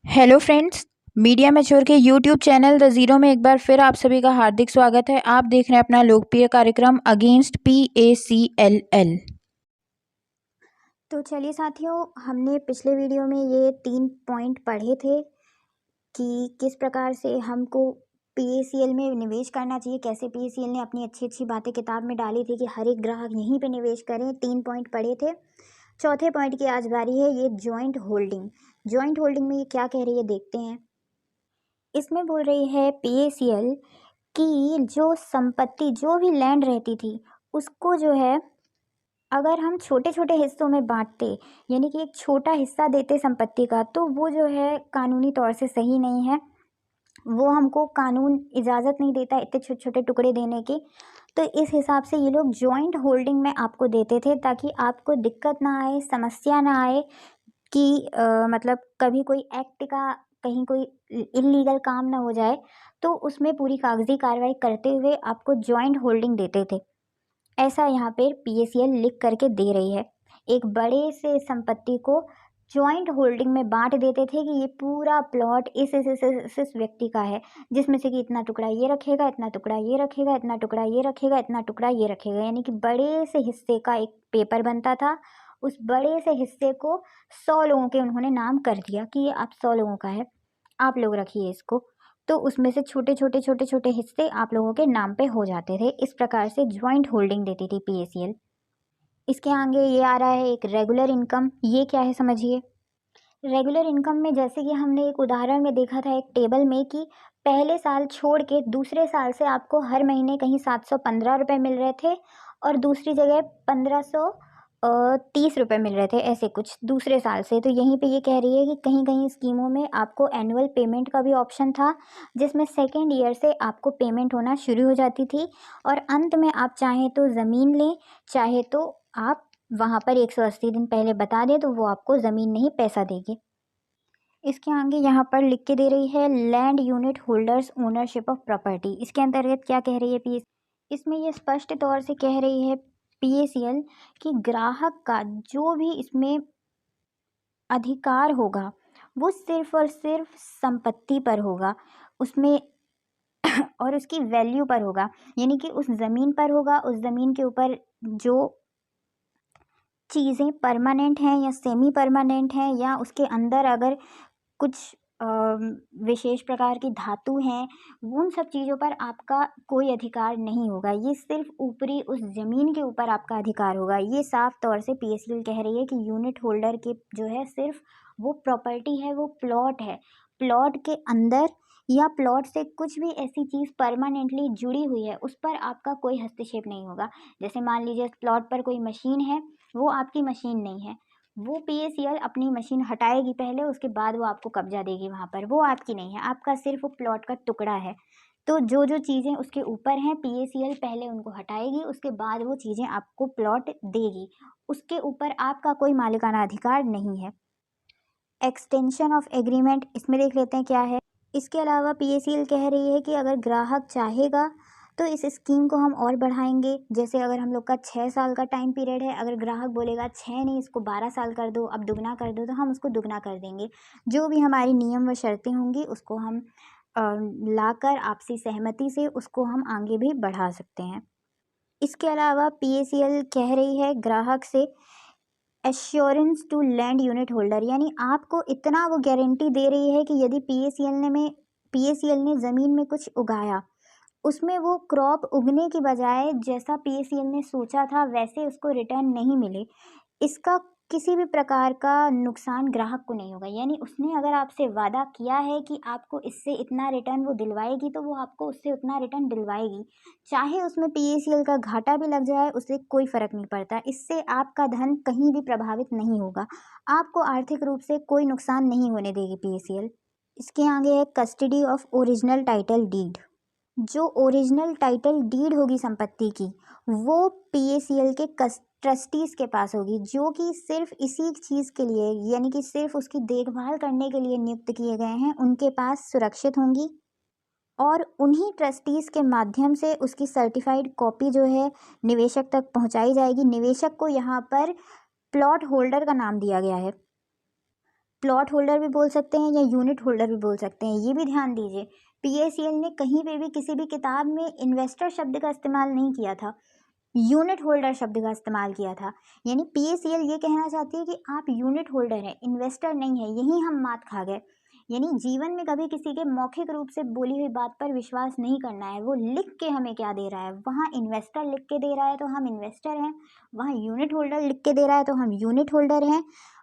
Hello friends. Media mature के YouTube channel the zero में एक बार फिर आप सभी का हार्दिक स्वागत है। आप देख रहे हैं अपना लोकप्रिय कार्यक्रम अगेंस्ट PACLL। तो चलिए साथियों, हमने पिछले वीडियो में ये 3 पॉइंट पढ़े थे कि किस प्रकार से हमको PACL में निवेश करना चाहिए, कैसे PACL ने अपनी अच्छी अच्छी बातें किताब में डाली थी कि हर एक ग्राहक यहीं पे निवेश करें। 3 पॉइंट पढ़े थे। चौथे पॉइंट की आज बारी है, ये जॉइंट होल्डिंग। जॉइंट होल्डिंग में ये क्या कह रही है देखते हैं। इसमें बोल रही है PACL कि जो संपत्ति, जो भी लैंड रहती थी, उसको जो है अगर हम छोटे छोटे हिस्सों में बांटते, यानी कि एक छोटा हिस्सा देते संपत्ति का, तो वो जो है कानूनी तौर से सही नहीं है। वो हमको कानून इजाज़त नहीं देता इतने छोटे छोटे टुकड़े देने की। तो इस हिसाब से ये लोग जॉइंट होल्डिंग में आपको देते थे, ताकि आपको दिक्कत ना आए, समस्या ना आए कि मतलब कभी कोई एक्ट का कहीं कोई इल्लीगल काम ना हो जाए। तो उसमें पूरी कागजी कार्रवाई करते हुए आपको जॉइंट होल्डिंग देते थे। ऐसा यहाँ पे PACL लिख करके दे रही है। एक बड़े से संपत्ति को जॉइंट होल्डिंग में बांट देते थे कि ये पूरा प्लॉट इस व्यक्ति का है, जिसमें से कि इतना टुकड़ा ये रखेगा, इतना टुकड़ा ये रखेगा, इतना टुकड़ा ये रखेगा, इतना टुकड़ा ये रखेगा। यानी कि बड़े से हिस्से का एक पेपर बनता था। उस बड़े से हिस्से को 100 लोगों के उन्होंने नाम कर दिया कि ये आप 100 लोगों का है, आप लोग रखिए इसको। तो उसमें से छोटे छोटे छोटे छोटे हिस्से आप लोगों के नाम पे हो जाते थे। इस प्रकार से जॉइंट होल्डिंग देती थी PACL। इसके आगे ये आ रहा है एक रेगुलर इनकम। ये क्या है समझिए। रेगुलर इनकम में जैसे कि हमने एक उदाहरण में देखा था एक टेबल में कि पहले साल छोड़ के दूसरे साल से आपको हर महीने कहीं 715 रुपये मिल रहे थे और दूसरी जगह 1530 रुपये मिल रहे थे, ऐसे कुछ दूसरे साल से। तो यहीं पे ये कह रही है कि कहीं कहीं स्कीमों में आपको एनुअल पेमेंट का भी ऑप्शन था, जिसमें सेकेंड ईयर से आपको पेमेंट होना शुरू हो जाती थी। और अंत में आप चाहें तो ज़मीन लें, चाहे तो आप वहाँ पर 180 दिन पहले बता दें तो वो आपको ज़मीन नहीं पैसा देगी। इसके आगे यहाँ पर लिख के दे रही है land unit holders ownership of property. इसके अंतर्गत क्या कह रही है PACL, इसमें ये स्पष्ट तौर से कह रही है PACL कि ग्राहक का जो भी इसमें अधिकार होगा वो सिर्फ और सिर्फ संपत्ति पर होगा, उसमें और उसकी वैल्यू पर होगा। यानी कि उस ज़मीन पर होगा, उस ज़मीन के ऊपर जो चीज़ें परमानेंट हैं या सेमी परमानेंट हैं, या उसके अंदर अगर कुछ विशेष प्रकार की धातु हैं, उन सब चीज़ों पर आपका कोई अधिकार नहीं होगा। ये सिर्फ ऊपरी उस ज़मीन के ऊपर आपका अधिकार होगा। ये साफ तौर से PACL कह रही है कि यूनिट होल्डर के जो है सिर्फ वो प्रॉपर्टी है, वो प्लॉट है। प्लॉट के अंदर या प्लॉट से कुछ भी ऐसी चीज़ परमानेंटली जुड़ी हुई है, उस पर आपका कोई हस्तक्षेप नहीं होगा। जैसे मान लीजिए प्लॉट पर कोई मशीन है, वो आपकी मशीन नहीं है, वो PACL अपनी मशीन हटाएगी पहले, उसके बाद वो आपको कब्जा देगी वहाँ पर, वो आपकी नहीं है, आपका सिर्फ वो प्लॉट का टुकड़ा है। तो जो जो चीज़ें उसके ऊपर हैं PACL पहले उनको हटाएगी, उसके बाद वो चीज़ें आपको प्लॉट देगी। उसके ऊपर आपका कोई मालिकाना अधिकार नहीं है। एक्सटेंशन ऑफ एग्रीमेंट, इसमें देख लेते हैं क्या है। इसके अलावा PACL कह रही है कि अगर ग्राहक चाहेगा तो इस स्कीम को हम और बढ़ाएंगे। जैसे अगर हम लोग का 6 साल का टाइम पीरियड है, अगर ग्राहक बोलेगा 6 नहीं इसको 12 साल कर दो, अब दुगना कर दो, तो हम उसको दुगना कर देंगे। जो भी हमारी नियम व शर्तें होंगी उसको हम लाकर आपसी सहमति से उसको हम आगे भी बढ़ा सकते हैं। इसके अलावा PACL कह रही है ग्राहक से assurance to land unit holder, यानी आपको इतना वो गारंटी दे रही है कि यदि PACL ने ज़मीन में कुछ उगाया, उसमें वो क्रॉप उगने की बजाय जैसा PACL ने सोचा था वैसे उसको रिटर्न नहीं मिले, इसका किसी भी प्रकार का नुकसान ग्राहक को नहीं होगा। यानी उसने अगर आपसे वादा किया है कि आपको इससे इतना रिटर्न वो दिलवाएगी, तो वो आपको उससे उतना रिटर्न दिलवाएगी। चाहे उसमें PACL का घाटा भी लग जाए, उससे कोई फ़र्क नहीं पड़ता। इससे आपका धन कहीं भी प्रभावित नहीं होगा, आपको आर्थिक रूप से कोई नुकसान नहीं होने देगी PACL। इसके आगे है custody of original title deed. जो ओरिजिनल टाइटल डीड होगी संपत्ति की, वो PACL के ट्रस्टीज़ के पास होगी, जो कि सिर्फ इसी चीज़ के लिए, यानी कि सिर्फ उसकी देखभाल करने के लिए नियुक्त किए गए हैं, उनके पास सुरक्षित होंगी। और उन्हीं ट्रस्टीज़ के माध्यम से उसकी सर्टिफाइड कॉपी जो है निवेशक तक पहुंचाई जाएगी। निवेशक को यहाँ पर प्लॉट होल्डर का नाम दिया गया है। प्लॉट होल्डर भी बोल सकते हैं या यूनिट होल्डर भी बोल सकते हैं, ये भी ध्यान दीजिए। पीएसीएल ने कहीं पे भी किसी भी किताब में इन्वेस्टर शब्द का इस्तेमाल नहीं किया था, यूनिट होल्डर शब्द का इस्तेमाल किया था। यानी पीएसीएल ये कहना चाहती है कि आप यूनिट होल्डर हैं, इन्वेस्टर नहीं है। यही हम मात खा गए। यानी जीवन में कभी किसी के मौखिक रूप से बोली हुई बात पर विश्वास नहीं करना है। वो लिख के हमें क्या दे रहा है, वहाँ इन्वेस्टर लिख के दे रहा है तो हम इन्वेस्टर हैं, वहाँ यूनिट होल्डर लिख के दे रहा है तो हम यूनिट होल्डर हैं,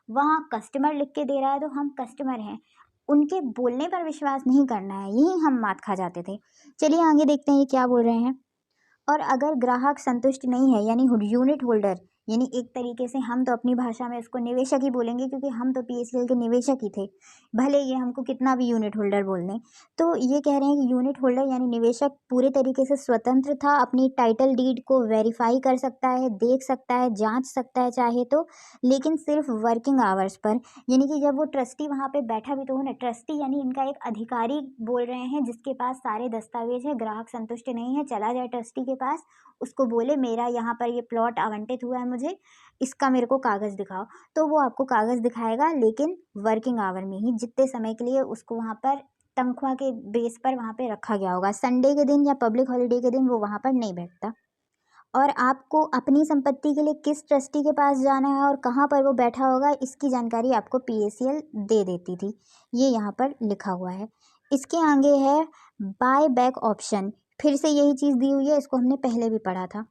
वहाँ कस्टमर लिख के दे रहा है तो हम कस्टमर हैं। उनके बोलने पर विश्वास नहीं करना है, यही हम मात खा जाते थे। चलिए आगे देखते हैं ये क्या बोल रहे हैं। और अगर ग्राहक संतुष्ट नहीं है, यानी यूनिट होल्डर, यानी एक तरीके से हम तो अपनी भाषा में इसको निवेशक ही बोलेंगे, क्योंकि हम तो पीएसीएल के निवेशक ही थे, भले ये हमको कितना भी यूनिट होल्डर बोल दें। तो ये कह रहे हैं कि यूनिट होल्डर यानी निवेशक पूरे तरीके से स्वतंत्र था, अपनी टाइटल डीड को वेरीफाई कर सकता है, देख सकता है, जांच सकता है चाहे तो, लेकिन सिर्फ वर्किंग आवर्स पर। यानी कि जब वो ट्रस्टी वहाँ पे बैठा भी तो हो ना, ट्रस्टी यानी इनका एक अधिकारी बोल रहे हैं जिसके पास सारे दस्तावेज है। ग्राहक संतुष्ट नहीं है, चला जाए ट्रस्टी के पास, उसको बोले मेरा यहाँ पर ये प्लॉट आवंटित हुआ है मुझे, इसका मेरे को कागज़ दिखाओ, तो वो आपको कागज़ दिखाएगा, लेकिन वर्किंग आवर में ही, जितने समय के लिए उसको वहाँ पर तनख्वाह के बेस पर वहाँ पे रखा गया होगा। संडे के दिन या पब्लिक हॉलिडे के दिन वो वहाँ पर नहीं बैठता। और आपको अपनी संपत्ति के लिए किस ट्रस्टी के पास जाना है और कहाँ पर वो बैठा होगा, इसकी जानकारी आपको पीएसीएल दे देती थी। ये यहाँ पर लिखा हुआ है। इसके आगे है बाय बैक ऑप्शन। फिर से यही चीज़ दी हुई है, इसको हमने पहले भी पढ़ा था।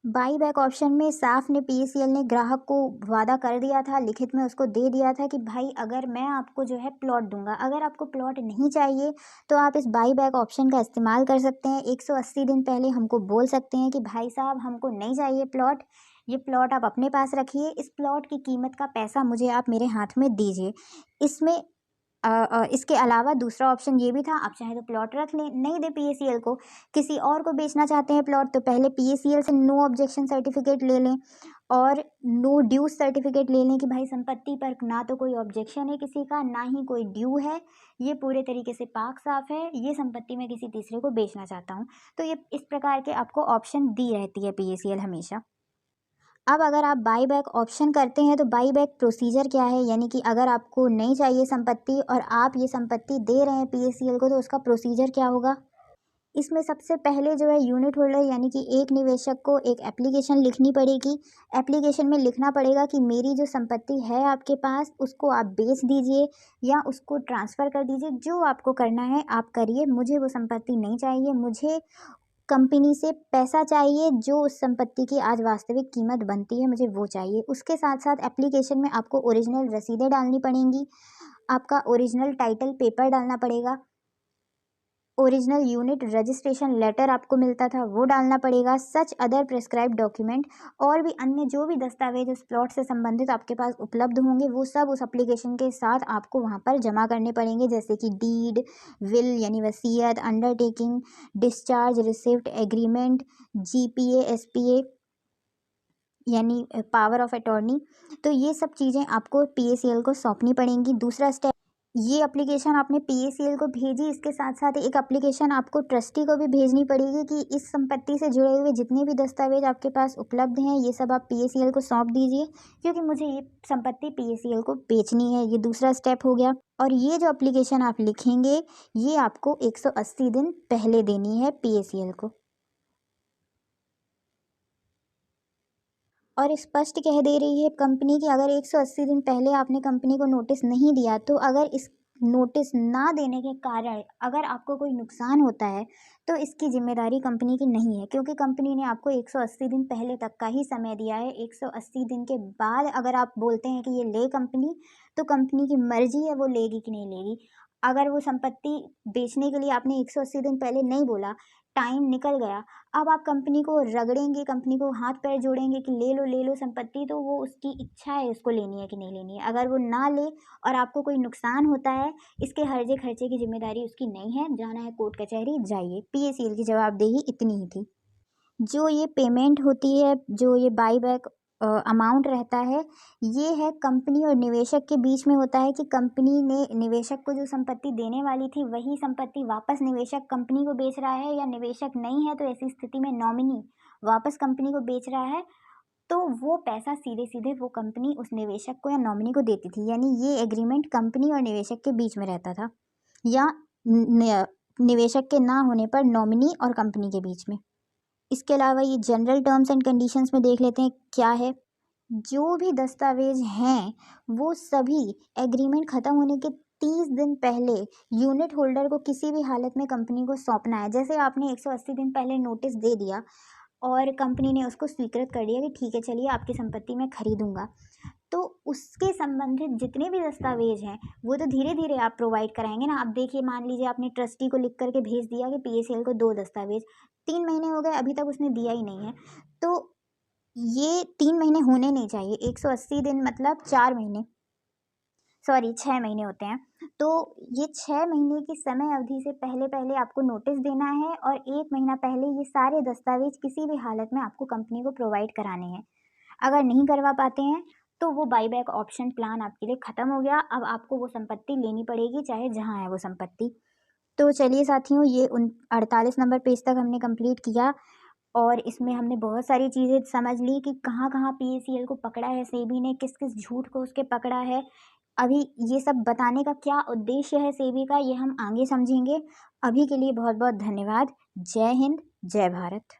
बाई बैक ऑप्शन में साफ ने पीएसीएल ने ग्राहक को वादा कर दिया था, लिखित में उसको दे दिया था कि भाई अगर मैं आपको जो है प्लॉट दूंगा, अगर आपको प्लॉट नहीं चाहिए तो आप इस बाई बैक ऑप्शन का इस्तेमाल कर सकते हैं। 180 दिन पहले हमको बोल सकते हैं कि भाई साहब हमको नहीं चाहिए प्लॉट, ये प्लॉट आप अपने पास रखिए, इस प्लॉट की कीमत का पैसा मुझे आप मेरे हाथ में दीजिए। इसमें इसके अलावा दूसरा ऑप्शन ये भी था, आप चाहे तो प्लॉट रख लें, नहीं दे पीएसीएल को, किसी और को बेचना चाहते हैं प्लॉट, तो पहले पीएसीएल से नो ऑब्जेक्शन सर्टिफिकेट ले लें और नो ड्यू सर्टिफिकेट ले लें कि भाई संपत्ति पर ना तो कोई ऑब्जेक्शन है किसी का, ना ही कोई ड्यू है, ये पूरे तरीके से पाक साफ है, ये संपत्ति मैं किसी तीसरे को बेचना चाहता हूँ। तो ये इस प्रकार के आपको ऑप्शन दी रहती है पीएसीएल हमेशा। अब अगर आप बाई बैक ऑप्शन करते हैं तो बाई बैक प्रोसीजर क्या है, यानी कि अगर आपको नहीं चाहिए संपत्ति और आप ये संपत्ति दे रहे हैं पीएसीएल को, तो उसका प्रोसीजर क्या होगा। इसमें सबसे पहले जो है यूनिट होल्डर यानी कि एक निवेशक को एक एप्लीकेशन लिखनी पड़ेगी। एप्लीकेशन में लिखना पड़ेगा कि मेरी जो संपत्ति है आपके पास, उसको आप बेच दीजिए या उसको ट्रांसफ़र कर दीजिए, जो आपको करना है आप करिए, मुझे वो संपत्ति नहीं चाहिए, मुझे कंपनी से पैसा चाहिए, जो उस संपत्ति की आज वास्तविक कीमत बनती है मुझे वो चाहिए। उसके साथ साथ एप्लीकेशन में आपको ओरिजिनल रसीदें डालनी पड़ेंगी, आपका ओरिजिनल टाइटल पेपर डालना पड़ेगा, ओरिजिनल यूनिट रजिस्ट्रेशन लेटर आपको मिलता था वो डालना पड़ेगा, सच अदर प्रिस्क्राइब्ड डॉक्यूमेंट, और भी अन्य जो भी दस्तावेज उस प्लॉट से संबंधित आपके पास उपलब्ध होंगे वो सब उस एप्लीकेशन के साथ आपको वहाँ पर जमा करने पड़ेंगे, जैसे कि डीड, विल यानी वसीयत, undertaking, discharge receipt, agreement, GPA, SPA यानी पावर ऑफ अटॉर्नी। तो ये सब चीज़ें आपको पीएसीएल को सौंपनी पड़ेंगी। दूसरा स्टेप, ये एप्लीकेशन आपने पीएसीएल को भेजी, इसके साथ साथ एक एप्लीकेशन आपको ट्रस्टी को भी भेजनी पड़ेगी कि इस संपत्ति से जुड़े हुए जितने भी दस्तावेज आपके पास उपलब्ध हैं ये सब आप पीएसीएल को सौंप दीजिए, क्योंकि मुझे ये संपत्ति पीएसीएल को बेचनी है। ये दूसरा स्टेप हो गया। और ये जो एप्लीकेशन आप लिखेंगे ये आपको 180 दिन पहले देनी है पीएसीएल को। और स्पष्ट कह दे रही है कंपनी कि अगर 180 दिन पहले आपने कंपनी को नोटिस नहीं दिया, तो अगर इस नोटिस ना देने के कारण अगर आपको कोई नुकसान होता है तो इसकी जिम्मेदारी कंपनी की नहीं है, क्योंकि कंपनी ने आपको 180 दिन पहले तक का ही समय दिया है। 180 दिन के बाद अगर आप बोलते हैं कि ये ले कंपनी, तो कंपनी की मर्जी है वो लेगी कि नहीं लेगी। अगर वो संपत्ति बेचने के लिए आपने 180 दिन पहले नहीं बोला, टाइम निकल गया, अब आप कंपनी को रगड़ेंगे, कंपनी को हाथ पैर जोड़ेंगे कि ले लो संपत्ति, तो वो उसकी इच्छा है उसको लेनी है कि नहीं लेनी है। अगर वो ना ले और आपको कोई नुकसान होता है, इसके हर्जे खर्चे की जिम्मेदारी उसकी नहीं है, जाना है कोर्ट कचहरी जाइए। पीएसीएल की जवाबदेही इतनी ही थी। जो ये पेमेंट होती है, जो ये बाई बैक अमाउंट रहता है, ये है कंपनी और निवेशक के बीच में होता है कि कंपनी ने निवेशक को जो संपत्ति देने वाली थी वही संपत्ति वापस निवेशक कंपनी को बेच रहा है, या निवेशक नहीं है तो ऐसी स्थिति में नॉमिनी वापस कंपनी को बेच रहा है। तो वो पैसा सीधे सीधे वो कंपनी उस निवेशक को या नॉमिनी को देती थी। यानी ये एग्रीमेंट कंपनी और निवेशक के बीच में रहता था, या निवेशक के ना होने पर नॉमिनी और कंपनी के बीच में। इसके अलावा ये जनरल टर्म्स एंड कंडीशंस में देख लेते हैं क्या है। जो भी दस्तावेज हैं वो सभी एग्रीमेंट ख़त्म होने के 30 दिन पहले यूनिट होल्डर को किसी भी हालत में कंपनी को सौंपना है। जैसे आपने 180 दिन पहले नोटिस दे दिया और कंपनी ने उसको स्वीकृत कर दिया कि ठीक है चलिए आपकी संपत्ति मैं खरीदूंगा, तो उसके संबंधित जितने भी दस्तावेज हैं वो तो धीरे धीरे आप प्रोवाइड कराएंगे ना। आप देखिए, मान लीजिए आपने ट्रस्टी को लिख करके भेज दिया कि पीएसीएल को 2 दस्तावेज, 3 महीने हो गए अभी तक उसने दिया ही नहीं है, तो ये 3 महीने होने नहीं चाहिए। 180 दिन मतलब 4 महीने, सॉरी 6 महीने होते हैं। तो ये 6 महीने की समय अवधि से पहले पहले आपको नोटिस देना है और 1 महीना पहले ये सारे दस्तावेज किसी भी हालत में आपको कंपनी को प्रोवाइड कराने हैं। अगर नहीं करवा पाते हैं तो वो बाईबैक ऑप्शन प्लान आपके लिए ख़त्म हो गया। अब आपको वो संपत्ति लेनी पड़ेगी, चाहे जहाँ है वो संपत्ति। तो चलिए साथियों, ये 48 नंबर पेज तक हमने कंप्लीट किया और इसमें हमने बहुत सारी चीज़ें समझ ली कि कहाँ कहाँ पीएसीएल को पकड़ा है सेबी ने, किस किस झूठ को उसके पकड़ा है। अभी ये सब बताने का क्या उद्देश्य है सेबी का, ये हम आगे समझेंगे। अभी के लिए बहुत बहुत धन्यवाद। जय हिंद, जय भारत।